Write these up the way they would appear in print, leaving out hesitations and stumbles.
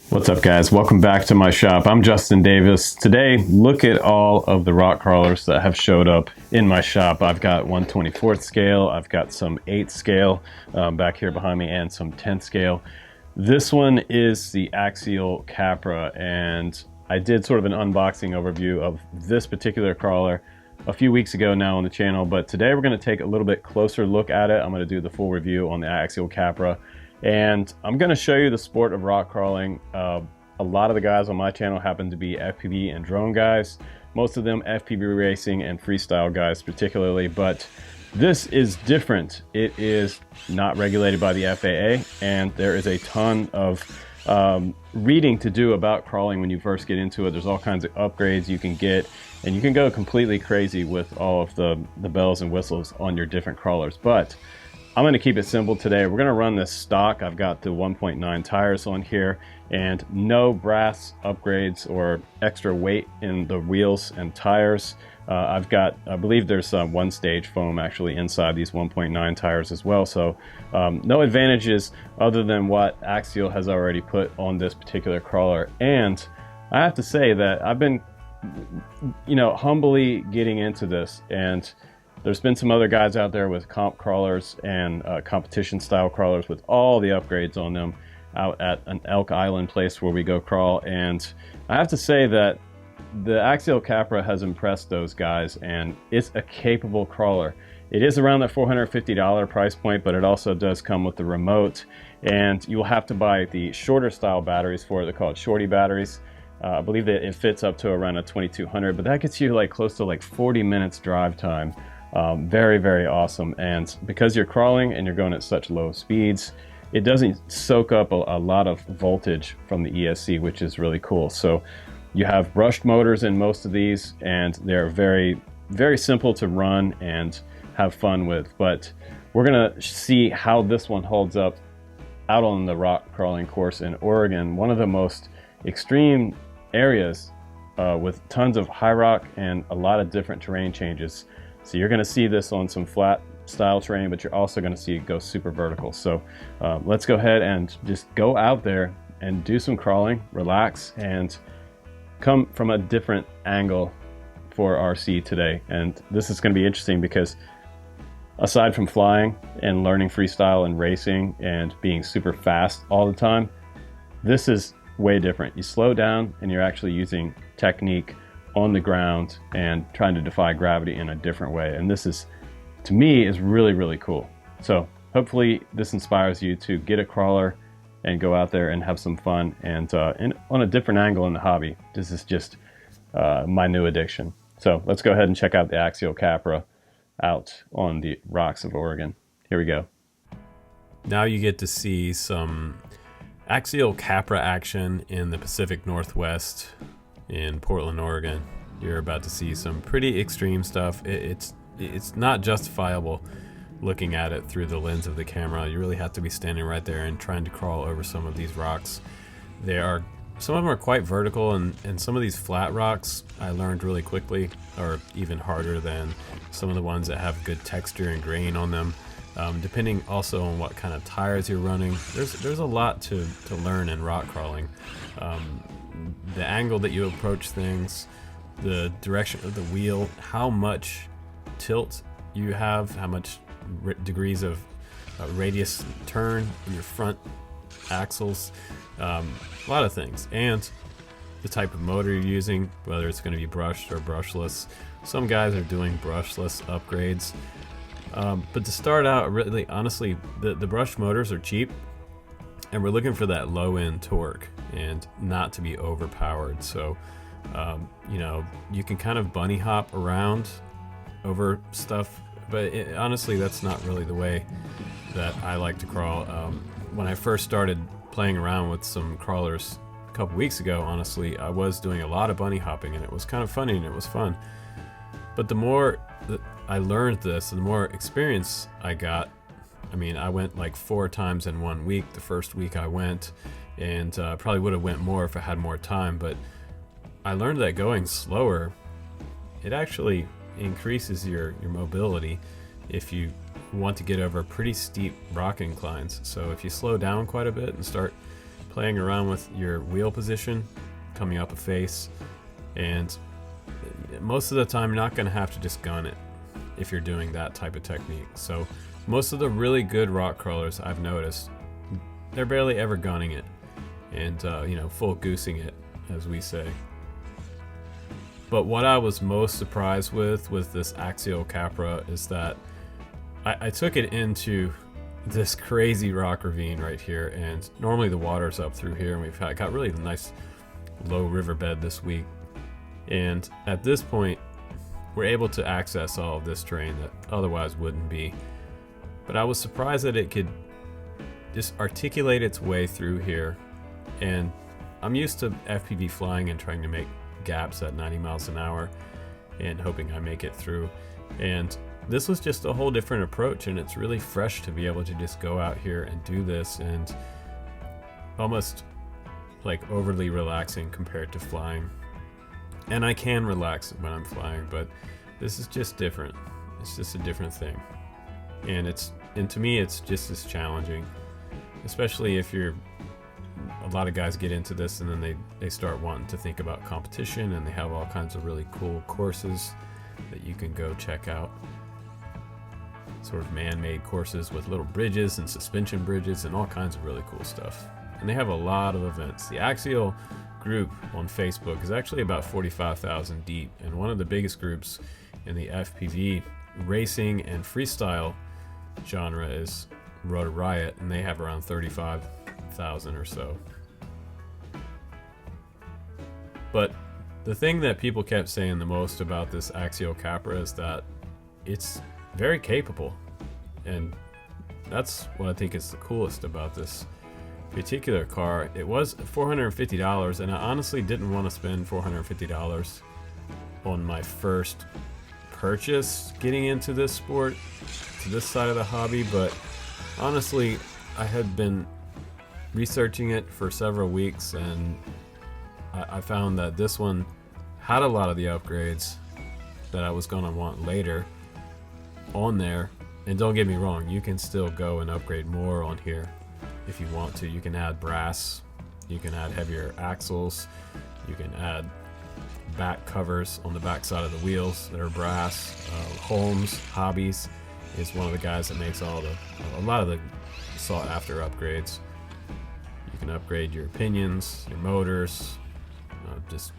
What's up, guys? Welcome back to my shop. I'm Justin Davis. Today, look at all of the rock crawlers that have showed up in my shop. I've got 1/24th scale, I've got some 8th scale back here behind me, and some 10th scale. This one is the Axial Capra, and I did sort of an unboxing overview of this particular crawler a few weeks ago now on the channel, but today we're going to take a little bit closer look at it. I'm going to do the full review on the Axial Capra. And I'm going to show you the sport of rock crawling. A lot of the guys on my channel happen to be FPV and drone guys. Most of them FPV racing and freestyle guys particularly, but this is different. It is not regulated by the FAA, and there is a ton of reading to do about crawling when you first get into it. There's all kinds of upgrades you can get, and you can go completely crazy with all of the bells and whistles on your different crawlers. But I'm going to keep it simple today. We're going to run this stock. I've got the 1.9 tires on here and no brass upgrades or extra weight in the wheels and tires. I believe there's one stage foam actually inside these 1.9 tires as well. So no advantages other than what Axial has already put on this particular crawler. And I have to say that I've been, humbly getting into this, and there's been some other guys out there with comp crawlers and competition style crawlers with all the upgrades on them out at an Elk Island place where we go crawl. And I have to say that the Axial Capra has impressed those guys, and it's a capable crawler. It is around that $450 price point, but it also does come with the remote, and you'll have to buy the shorter style batteries for it. They're called Shorty batteries. I believe that it fits up to around a 2200, but that gets you like close to like 40 minutes drive time. Very, very awesome. And because you're crawling and you're going at such low speeds, it doesn't soak up a lot of voltage from the ESC, which is really cool. So you have brushed motors in most of these, and they're very, very simple to run and have fun with. But we're gonna see how this one holds up out on the rock crawling course in Oregon, one of the most extreme areas with tons of high rock and a lot of different terrain changes. So you're going to see this on some flat style terrain, but you're also going to see it go super vertical. So let's go ahead and just go out there and do some crawling, relax, and come from a different angle for RC today. And this is going to be interesting because aside from flying and learning freestyle and racing and being super fast all the time, this is way different. You slow down and you're actually using technique on the ground and trying to defy gravity in a different way. And this is, to me, is really, really cool. So hopefully this inspires you to get a crawler and go out there and have some fun and on a different angle in the hobby. This is just my new addiction. So let's go ahead and check out the Axial Capra out on the rocks of Oregon. Here we go. Now you get to see some Axial Capra action in the Pacific Northwest in Portland, Oregon. You're about to see some pretty extreme stuff. It's not justifiable looking at it through the lens of the camera. You really have to be standing right there and trying to crawl over some of these rocks. Some of them are quite vertical, and some of these flat rocks I learned really quickly are even harder than some of the ones that have good texture and grain on them. Depending also on what kind of tires you're running, there's a lot to learn in rock crawling. The angle that you approach things, the direction of the wheel, how much tilt you have, how much degrees of radius turn in your front axles, a lot of things, and the type of motor you're using, whether it's going to be brushed or brushless. Some guys are doing brushless upgrades, but to start out, really honestly, the brush motors are cheap, and we're looking for that low end torque and not to be overpowered. So you can kind of bunny hop around over stuff, but honestly that's not really the way that I like to crawl. When I first started playing around with some crawlers a couple weeks ago, honestly, I was doing a lot of bunny hopping, and it was kind of funny and it was fun. But the more that I learned this and the more experience I got, I mean, I went like 4 times in 1 week the first week I went, and probably would have went more if I had more time, but I learned that going slower, it actually increases your mobility if you want to get over pretty steep rock inclines. So if you slow down quite a bit and start playing around with your wheel position, coming up a face, and most of the time you're not going to have to just gun it if you're doing that type of technique. So most of the really good rock crawlers I've noticed, they're barely ever gunning it and full goosing it, as we say. But what I was most surprised with this Axial Capra is that I took it into this crazy rock ravine right here, and normally the water's up through here, and we've got really nice low riverbed this week. And at this point, we're able to access all of this terrain that otherwise wouldn't be. But I was surprised that it could just articulate its way through here. And I'm used to FPV flying and trying to make gaps at 90 miles an hour and hoping I make it through. And this was just a whole different approach, and it's really fresh to be able to just go out here and do this, and almost like overly relaxing compared to flying. And I can relax when I'm flying, but this is just different. It's just a different thing. And to me, it's just as challenging, especially if a lot of guys get into this and then they start wanting to think about competition, and they have all kinds of really cool courses that you can go check out. Sort of man-made courses with little bridges and suspension bridges and all kinds of really cool stuff. And they have a lot of events. The Axial group on Facebook is actually about 45,000 deep, and one of the biggest groups in the FPV racing and freestyle genre is Road Riot, and they have around 35,000 or so. But the thing that people kept saying the most about this Axial Capra is that it's very capable, and that's what I think is the coolest about this particular car. It was $450, and I honestly didn't want to spend $450 on my first purchase getting into this sport, to this side of the hobby. But honestly, I had been researching it for several weeks, and I found that this one had a lot of the upgrades that I was going to want later on there. And don't get me wrong, you can still go and upgrade more on here if you want to. You can add brass, you can add heavier axles, you can add back covers on the back side of the wheels that are brass. Holmes Hobbies is one of the guys that makes a lot of the sought after upgrades. You can upgrade your pinions, your motors, just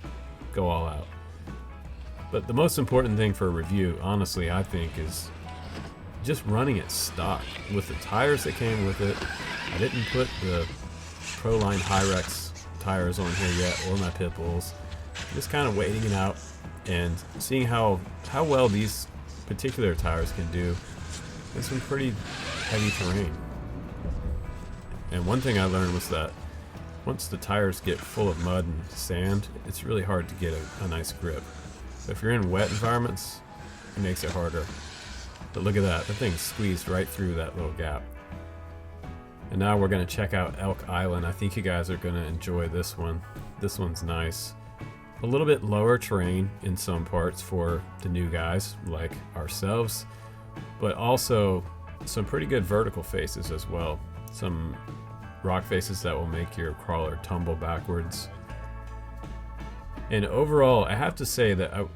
go all out. But the most important thing for a review, honestly, I think, is just running it stock with the tires that came with it. I didn't put the Proline Hyrex tires on here yet, or my pit bulls. Just kind of waiting it out and seeing how well these particular tires can do in some pretty heavy terrain. And one thing I learned was that once the tires get full of mud and sand, it's really hard to get a nice grip. So if you're in wet environments, it makes it harder. But look at that, the thing squeezed right through that little gap. And now we're going to check out Elk Island. I think you guys are going to enjoy this one. This one's nice. A little bit lower terrain in some parts for the new guys like ourselves, but also some pretty good vertical faces as well. Some rock faces that will make your crawler tumble backwards. And overall, I have to say that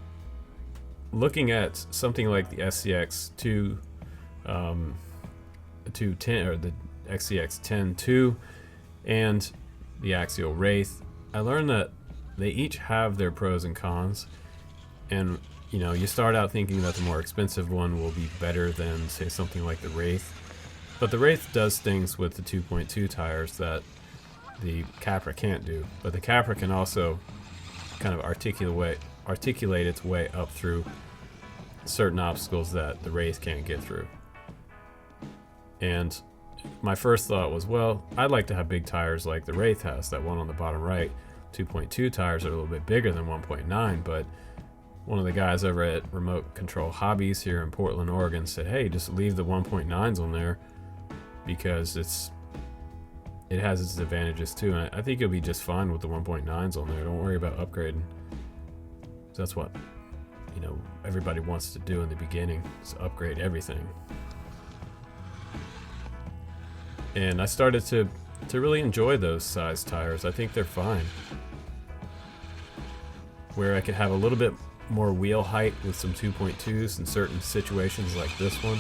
looking at something like the SCX 210 or the XCX 10-2 and the Axial Wraith, I learned that they each have their pros and cons. And you start out thinking that the more expensive one will be better than, say, something like the Wraith. But the Wraith does things with the 2.2 tires that the Capra can't do. But the Capra can also kind of articulate its way up through certain obstacles that the Wraith can't get through. And my first thought was, well, I'd like to have big tires like the Wraith has. That one on the bottom right, 2.2 tires are a little bit bigger than 1.9, but one of the guys over at Remote Control Hobbies here in Portland, Oregon said, hey, just leave the 1.9s on there because it has its advantages too. And I think you'll be just fine with the 1.9s on there. Don't worry about upgrading. So that's what everybody wants to do in the beginning, is upgrade everything. And I started to to really enjoy those size tires. I think they're fine. Where I could have a little bit more wheel height with some 2.2s in certain situations like this one,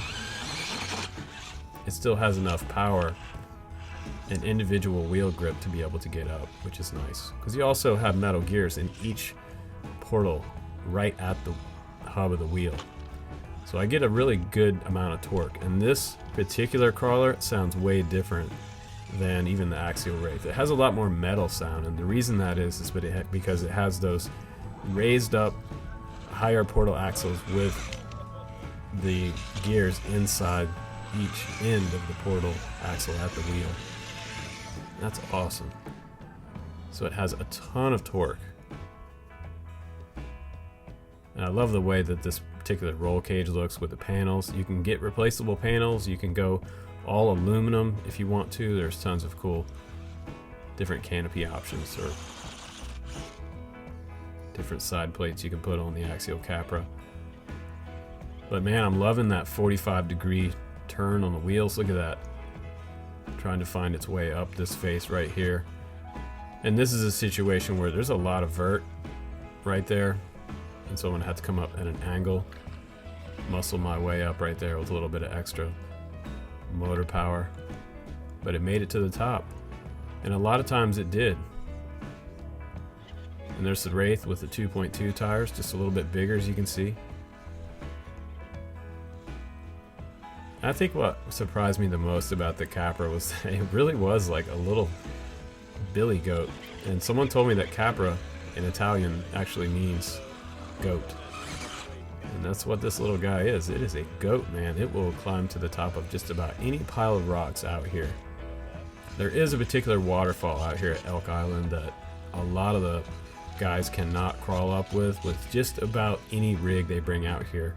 it still has enough power and individual wheel grip to be able to get up, which is nice. Because you also have metal gears in each portal right at the hub of the wheel. So I get a really good amount of torque. And this particular crawler sounds way different than even the Axial Wraith. It has a lot more metal sound, and the reason that is because it has those raised up higher portal axles with the gears inside each end of the portal axle at the wheel. That's awesome. So it has a ton of torque. And I love the way that this particular roll cage looks with the panels. You can get replaceable panels. You can go all aluminum if you want to. There's tons of cool different canopy options or different side plates you can put on the Axial Capra. But man, I'm loving that 45-degree turn on the wheels. Look at that. Trying to find its way up this face right here. And this is a situation where there's a lot of vert right there. And so I'm gonna have to come up at an angle, muscle my way up right there with a little bit of extra motor power. But it made it to the top. And a lot of times it did. And there's the Wraith with the 2.2 tires, just a little bit bigger as you can see. I think what surprised me the most about the Capra was that it really was like a little billy goat. And someone told me that Capra in Italian actually means goat. And that's what this little guy is. It is a goat, man. It will climb to the top of just about any pile of rocks out here. There is a particular waterfall out here at Elk Island that a lot of the guys cannot crawl up with just about any rig they bring out here.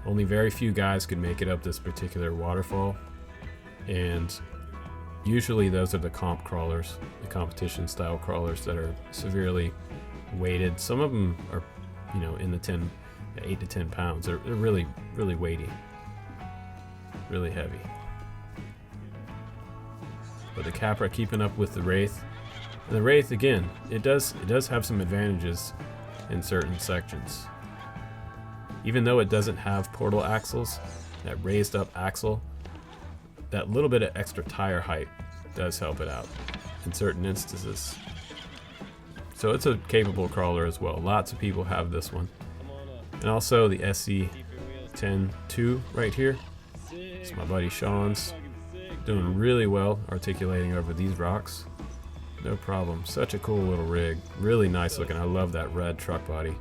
Only very few guys could make it up this particular waterfall, and usually those are the comp crawlers, the competition style crawlers that are severely weighted. Some of them are, you know, in the 8 to 10 pounds. They're really, really weighty, really heavy. But the Capra keeping up with the Wraith. And the Wraith, again, it does have some advantages in certain sections. Even though it doesn't have portal axles, that raised up axle, that little bit of extra tire height does help it out in certain instances. So it's a capable crawler as well. Lots of people have this one. And also the SC10-2 right here. It's my buddy Sean's. Doing really well articulating over these rocks. No problem. Such a cool little rig. Really nice looking. I love that red truck body.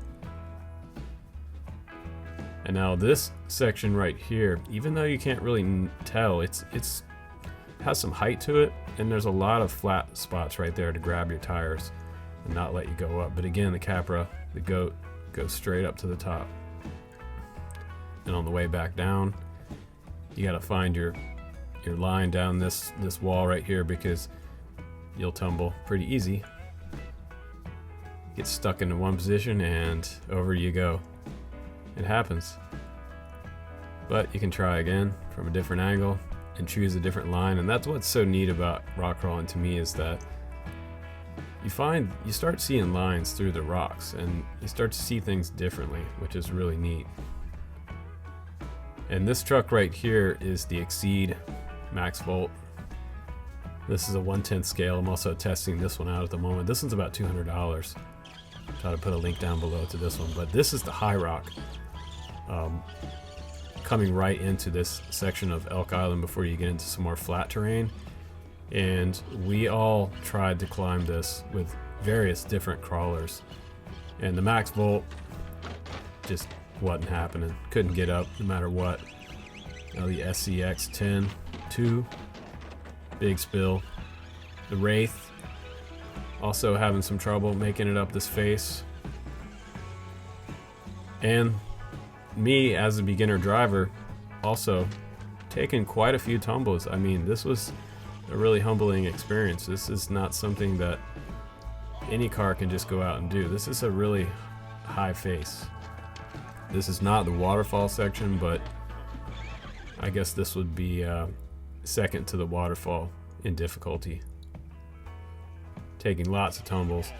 And now this section right here, even though you can't really tell, it's has some height to it, and there's a lot of flat spots right there to grab your tires and not let you go up. But again, the Capra, the goat, goes straight up to the top. And on the way back down, you got to find your line down this wall right here, because you'll tumble pretty easy. Get stuck into one position and over you go. It happens. But you can try again from a different angle and choose a different line. And that's what's so neat about rock crawling to me, is that you start seeing lines through the rocks and you start to see things differently, which is really neat. And this truck right here is the Exceed Max Volt. This is a 1/10 scale. I'm also testing this one out at the moment. This one's about $200. Try to put a link down below to this one. But this is the High Rock, coming right into this section of Elk Island before you get into some more flat terrain. And we all tried to climb this with various different crawlers. And the Max Volt just wasn't happening. Couldn't get up no matter what. Now the SCX-10-2, big spill. The Wraith, also having some trouble making it up this face. And me, as a beginner driver, also taking quite a few tumbles. I mean, this was a really humbling experience. This is not something that any car can just go out and do. This is a really high face. This is not the waterfall section, but I guess this would be second to the waterfall in difficulty. taking lots of tumbles.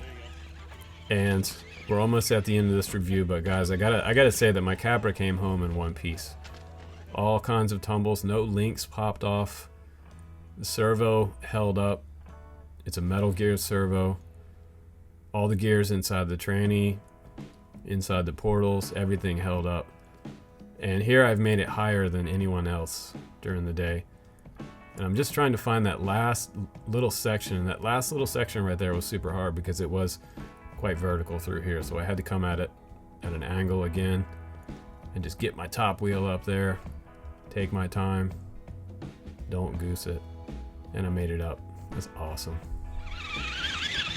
And we're almost at the end of this review, but guys, I gotta say that my Capra came home in one piece. All kinds of tumbles, no links popped off. The servo held up. It's a metal gear servo. All the gears inside the tranny, inside the portals, everything held up. And here I've made it higher than anyone else during the day. And I'm just trying to find that last little section. And that last little section right there was super hard because it was quite vertical through here. So I had to come at it at an angle again and just get my top wheel up there. Take my time. Don't goose it. And I made it up. That's awesome.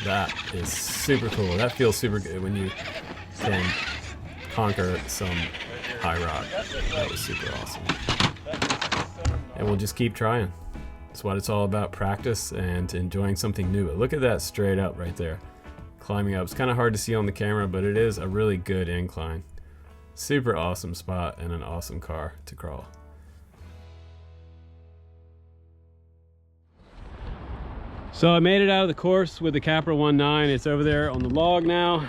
That is super cool. That feels super good when you can conquer some high rock. That was super awesome. And we'll just keep trying. That's what it's all about, practice and enjoying something new. But look at that straight up right there. Climbing up. It's kind of hard to see on the camera, but it is a really good incline. Super awesome spot and an awesome car to crawl. So I made it out of the course with the Capra 1.9. It's over there on the log now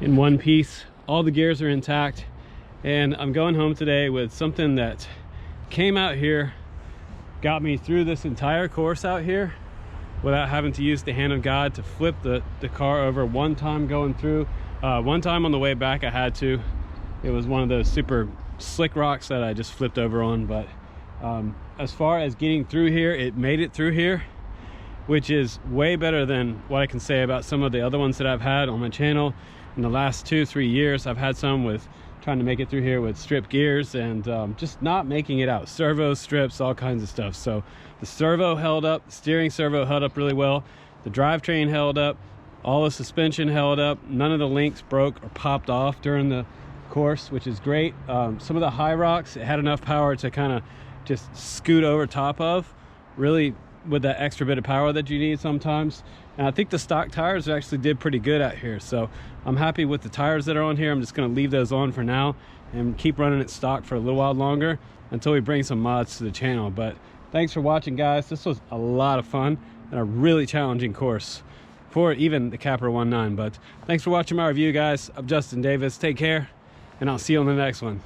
in one piece. All the gears are intact. And I'm going home today with something that came out here, got me through this entire course out here without having to use the hand of God to flip the car over one time going through. One time on the way back I had to. It was one of those super slick rocks that I just flipped over on. But as far as getting through here, it made it through here, which is way better than what I can say about some of the other ones that I've had on my channel. In the last 2-3 years, I've had some with trying to make it through here with stripped gears and just not making it out. Servo strips, all kinds of stuff. So the servo held up, the steering servo held up really well. The drivetrain held up, all the suspension held up. None of the links broke or popped off during the course, which is great. Some of the high rocks, it had enough power to kind of just scoot over top of, really with that extra bit of power that you need sometimes. And I think the stock tires actually did pretty good out here. So I'm happy with the tires that are on here. I'm just gonna leave those on for now and keep running it stock for a little while longer until we bring some mods to the channel. But thanks for watching, guys. This was a lot of fun and a really challenging course for even the Capra 1.9. But thanks for watching my review, guys. I'm Justin Davis. Take care, and I'll see you on the next one.